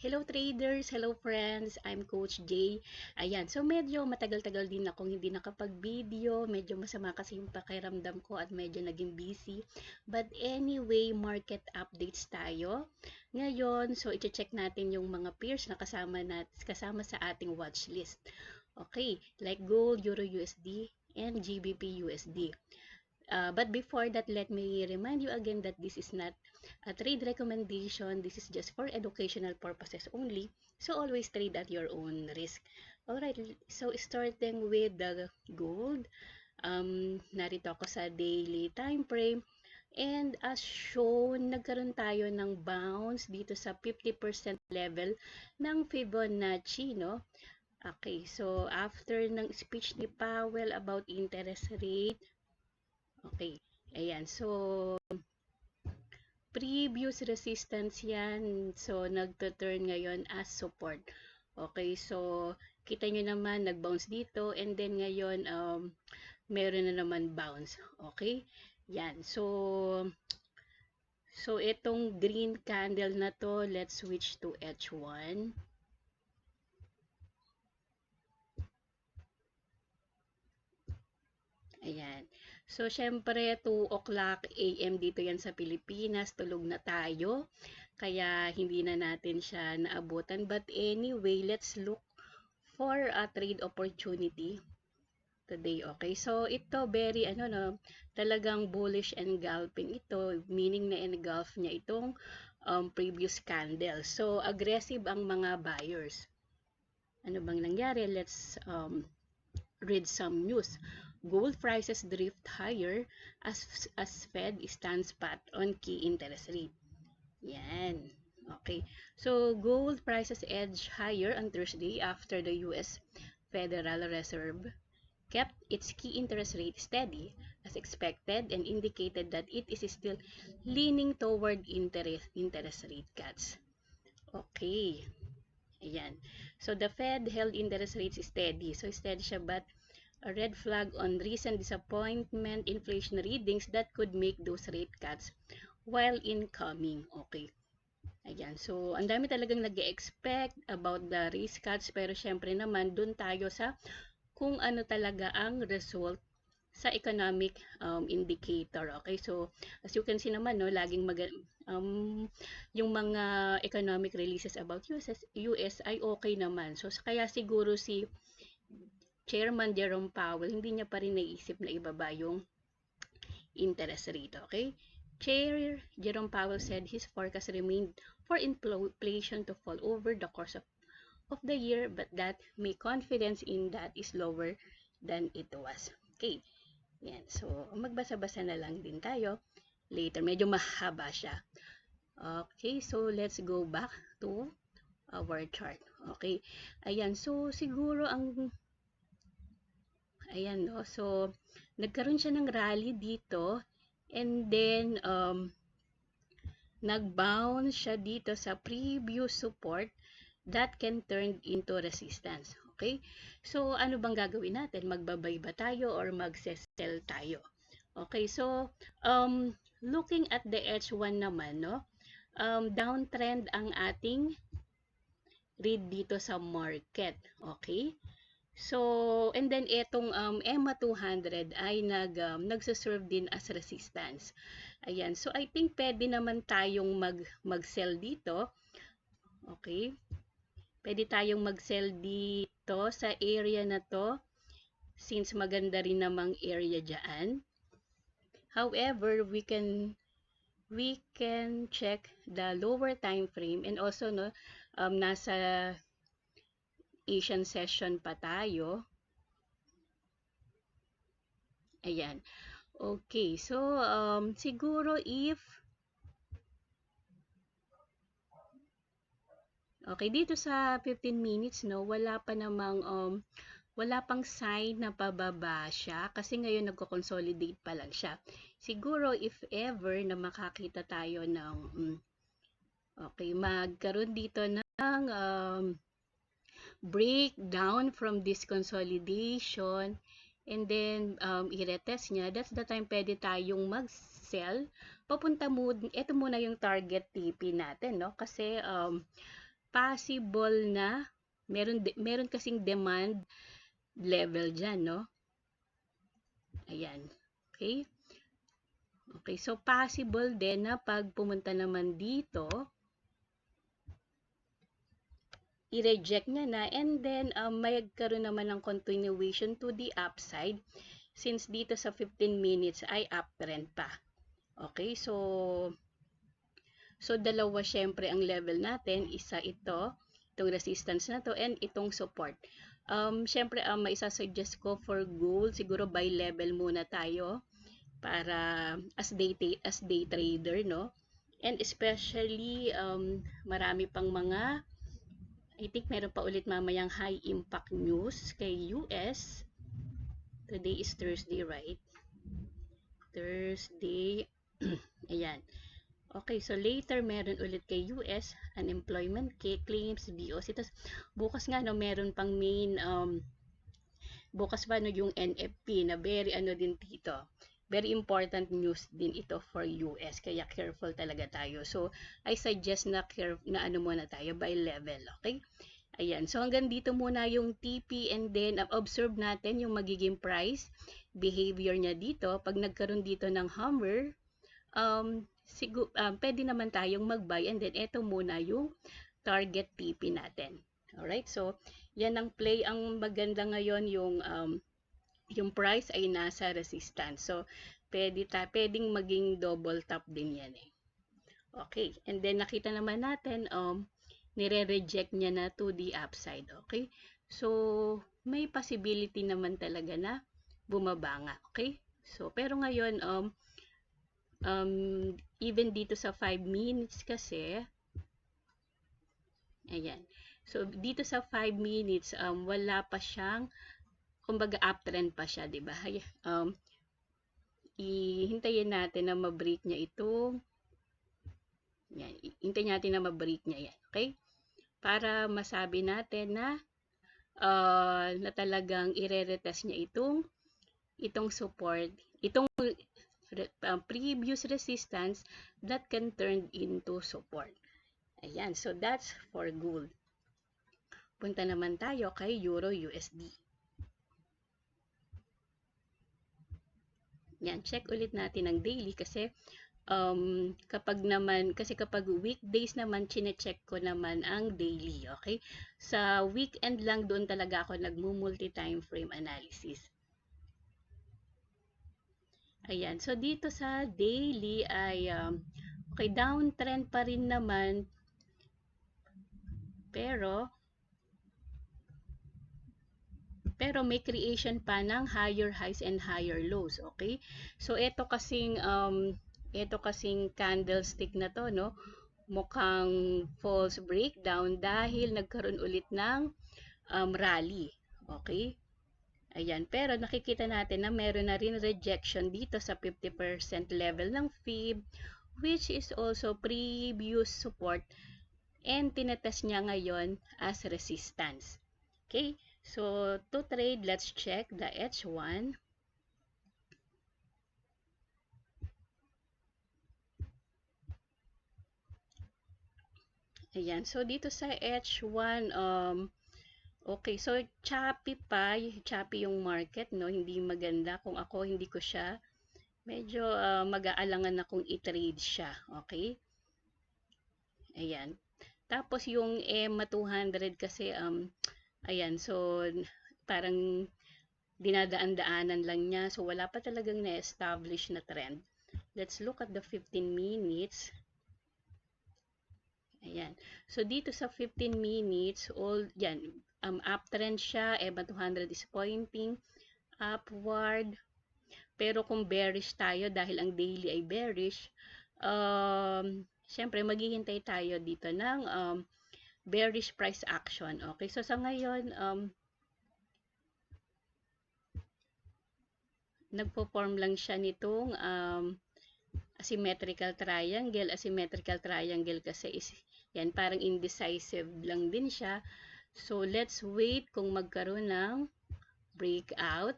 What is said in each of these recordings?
Hello traders, hello friends, I'm Coach Jay. Ayan, so medyo matagal-tagal din akong hindi nakapag-video, medyo masama kasi yung pakiramdam ko at medyo naging busy. But anyway, market updates tayo. Ngayon, so i-check natin yung mga peers na kasama sa ating watch list. Okay, like gold, Euro USD, and GBP USD. But before that, let me remind you again that this is not a trade recommendation. This is just for educational purposes only. So always trade at your own risk. Alright, so starting with the gold. Narito ako sa daily time frame. And as shown, nagkaroon tayo ng bounce dito sa 50% level ng Fibonacci, no? Okay, so after ng speech ni Powell about interest rate, okay, ayan, so previous resistance yan. So, nagto-turn ngayon as support. Okay, so, kita nyo naman, nag-bounce dito. And then, ngayon, meron na naman bounce. Okay, yan. So, itong green candle na to, let's switch to H1. Ayan. So, syempre, 2 o'clock AM dito yan sa Pilipinas. Tulog na tayo. Kaya, hindi na natin siya naabutan. But anyway, let's look for a trade opportunity today. Okay? So, ito, very, no, talagang bullish engulfing ito. Meaning na engulf niya itong previous candle. So, aggressive ang mga buyers. Ano bang nangyari? Let's read some news. Gold prices drift higher as Fed stands pat on key interest rate. Yan. Okay. So, gold prices edge higher on Thursday after the US Federal Reserve kept its key interest rate steady as expected and indicated that it is still leaning toward interest rate cuts. Okay. Ayan. So, the Fed held interest rates steady. So, steady siya but a red flag on recent disappointment inflation readings that could make those rate cuts while incoming. Okay. Ayan. So, ang dami talagang nag-expect about the rate cuts pero syempre naman dun tayo sa kung ano talaga ang result sa economic indicator. Okay. So, as you can see naman, no, laging yung mga economic releases about US ay okay naman. So, kaya siguro si Chairman Jerome Powell, hindi niya pa rin naisip na ibaba yung interest rate, okay? Chair Jerome Powell said his forecast remained for inflation to fall over the course of the year, but that may confidence in that is lower than it was. Okay, yan. So, magbasa-basa na lang din tayo. Later, medyo mahaba siya. Okay, so let's go back to our chart. Okay, ayan. So, siguro ang ayan, no? So, nagkaroon siya ng rally dito and then nag-bounce siya dito sa previous support that can turn into resistance. Okay? So, ano bang gagawin natin? Magbabay ba tayo or mag-sell tayo? Okay, so looking at the H1 naman, no? Downtrend ang ating read dito sa market. Okay? So, and then itong EMA 200 ay nagsaserve din as resistance. Ayan. So, I think pwede naman tayong mag-sell dito. Okay. Pwede tayong mag-sell dito sa area na to since maganda rin namang area dyan. However, we can check the lower time frame and also no nasa Asian session pa tayo. Ayan. Okay. So, siguro okay, dito sa 15 minutes, no, wala pang sign na pababa siya kasi ngayon nagko-consolidate pa lang siya. Siguro if ever na makakita tayo ng okay, magkaroon dito ng breakdown from this consolidation and then i-retest niya, that's the time pwede tayong mag-sell. Ito muna yung target TP natin, no? Kasi possible na meron kasing demand level dyan, no? Ayan. Okay? Okay, so possible din na pag pumunta naman dito, i-reject niya na, and then magkaroon naman ng continuation to the upside since dito sa 15 minutes ay uptrend pa. Okay, so dalawa syempre ang level natin, isa itong resistance na to and itong support. Syempre maisasuggest ko for gold, siguro buy level muna tayo para as day trader, no? And especially marami pang mga, I think meron pa ulit mamayang high impact news kay US. Today is Thursday, right? Thursday. Ayan. Okay, so later meron ulit kay US, unemployment claims, BOC. Tapos bukas nga no, meron pang main, bukas pa no yung NFP na very ano din dito. Very important news din ito for US, kaya careful talaga tayo. So, I suggest na ano muna tayo by level, okay? Ayan, so hanggang dito muna yung TP, and then observe natin yung magiging price behavior niya dito. Pag nagkaroon dito ng hammer, pwede naman tayong mag-buy, and then ito muna yung target TP natin. Alright, so yan ang play. Ang maganda ngayon yung price ay nasa resistance. So, pwedeng maging double top din yan eh. Okay, and then nakita naman natin, nire-reject niya na to the upside. Okay, so may possibility naman talaga na bumaba nga. Okay, so pero ngayon, even dito sa 5 minutes kasi, ayan, so dito sa 5 minutes, wala pa siyang, kumbaga uptrend pa siya, di ba? Ihintayin natin na ma-break niya itong, yan, hintayin natin na ma-break niya yan, okay? Para masabi natin na na talagang ire-retest niya itong support, itong previous resistance that can turn into support. Ayan, so that's for gold. Punta naman tayo kay Euro USD. Yan, check ulit natin ang daily kasi kapag weekdays naman, chine-check ko naman ang daily, okay? Sa weekend lang, doon talaga ako nagmu-multi-time frame analysis. Ayan, so dito sa daily ay, okay, downtrend pa rin naman, pero may creation pa ng higher highs and higher lows, okay? So ito kasing candlestick na to, no? Mukhang false breakdown dahil nagkaroon ulit ng rally, okay? Ayan, pero nakikita natin na meron na rin rejection dito sa 50% level ng FIB, which is also previous support, and tinetest niya ngayon as resistance. Okay, so to trade, let's check the H1. Ayan, so dito sa H1, okay, so choppy yung market, no? Hindi maganda. Kung ako, hindi ko siya, medyo mag-aalangan na kung i-trade siya, okay? Ayan. Tapos yung EMA 200 kasi, ayan, so parang dinadaan-daanan lang niya. So wala pa talagang na-establish na trend. Let's look at the 15 minutes. Ayan. So dito sa 15 minutes, yan, uptrend siya, EMA 200 is pointing upward. Pero kung bearish tayo, dahil ang daily ay bearish, syempre maghihintay tayo dito ng bearish price action. Okay, so sa ngayon, nagpo-form lang siya nitong asymmetrical triangle. Asymmetrical triangle kasi is, yan, parang indecisive lang din siya. So, let's wait kung magkaroon ng breakout.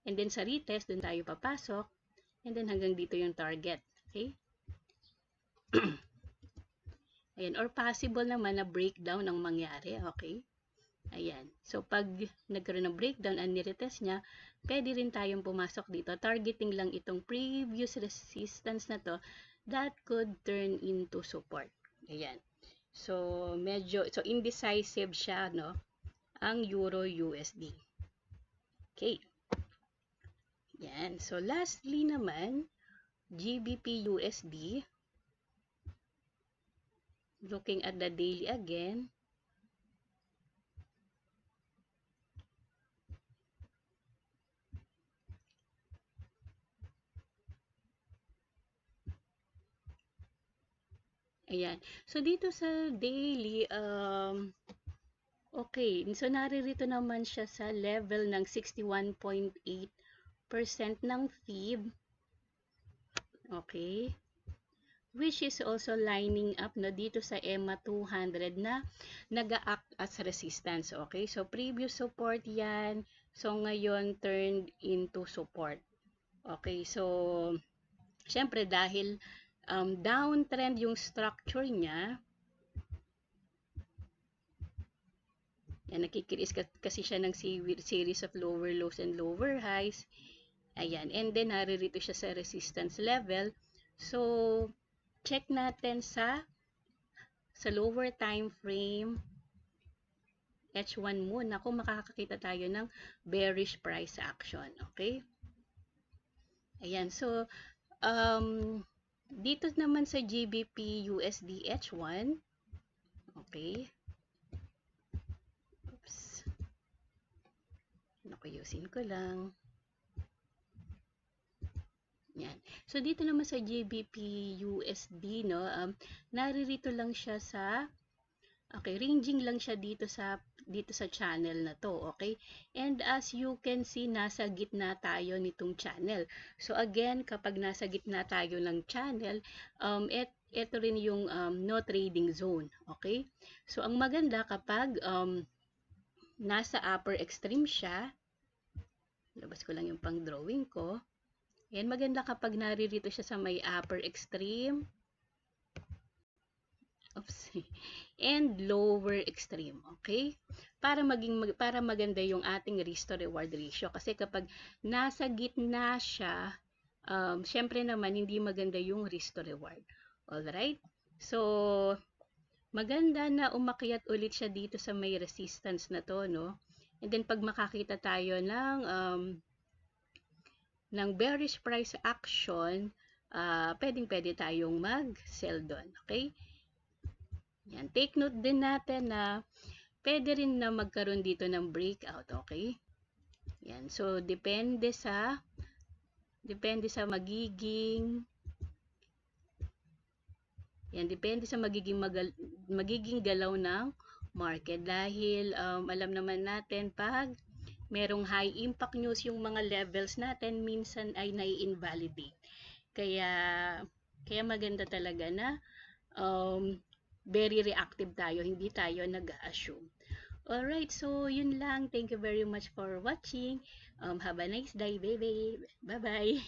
And then sa retest, dun tayo papasok. And then hanggang dito yung target. Okay? Ayan, or possible naman na breakdown ang mangyari, okay? Ayan. So, pag nagkaroon ng breakdown ang niretest niya, pwede rin tayong pumasok dito. Targeting lang itong previous resistance na to that could turn into support. Ayan. So, indecisive siya, no? Ang Euro USD. Okay. Yan. So, lastly naman, GBP USD. Looking at the daily again. Ayan. So, dito sa daily, okay. So, naririto naman siya sa level ng 61.8% ng FIB. Okay. Which is also lining up no, dito sa EMA 200 na nag-act as resistance. Okay. So, previous support yan. So, ngayon turned into support. Okay. So, syempre dahil downtrend yung structure niya, yan, nakikreate kasi siya ng series of lower lows and lower highs. Ayan, and then naririto siya sa resistance level. So, check natin sa lower time frame, H1 muna, kung makakakita tayo ng bearish price action. Okay? Ayan, so, dito naman sa GBP USD H1, okay, oops, nakuyusin ko lang. Yan. So, dito naman sa GBP USD, no, naririto lang siya sa, okay, ranging lang siya dito sa channel na to, okay? And as you can see, nasa gitna tayo nitong channel. So, again, kapag nasa gitna tayo ng channel, ito rin yung no trading zone, okay? So, ang maganda kapag nasa upper extreme siya, labas ko lang yung pang drawing ko. Yan, maganda kapag naririto siya sa may upper extreme, oops, and lower extreme, okay? Para maganda yung ating risk to reward ratio. Kasi kapag nasa gitna siya, syempre naman hindi maganda yung risk to reward. Alright? So, maganda na umakyat ulit siya dito sa may resistance na to, no? And then pag makakita tayo ng bearish price action, pwede tayong mag-sell doon. Okay? Yan. Take note din natin na pwede rin na magkaroon dito ng breakout. Okay? Yan. So, depende sa magiging magiging galaw ng market. Dahil alam naman natin pag merong high impact news yung mga levels natin, minsan ay nai-invalidate. Kaya maganda talaga na very reactive tayo, hindi tayo nag-assume. Alright, so yun lang. Thank you very much for watching. Have a nice day, baby. Bye-bye.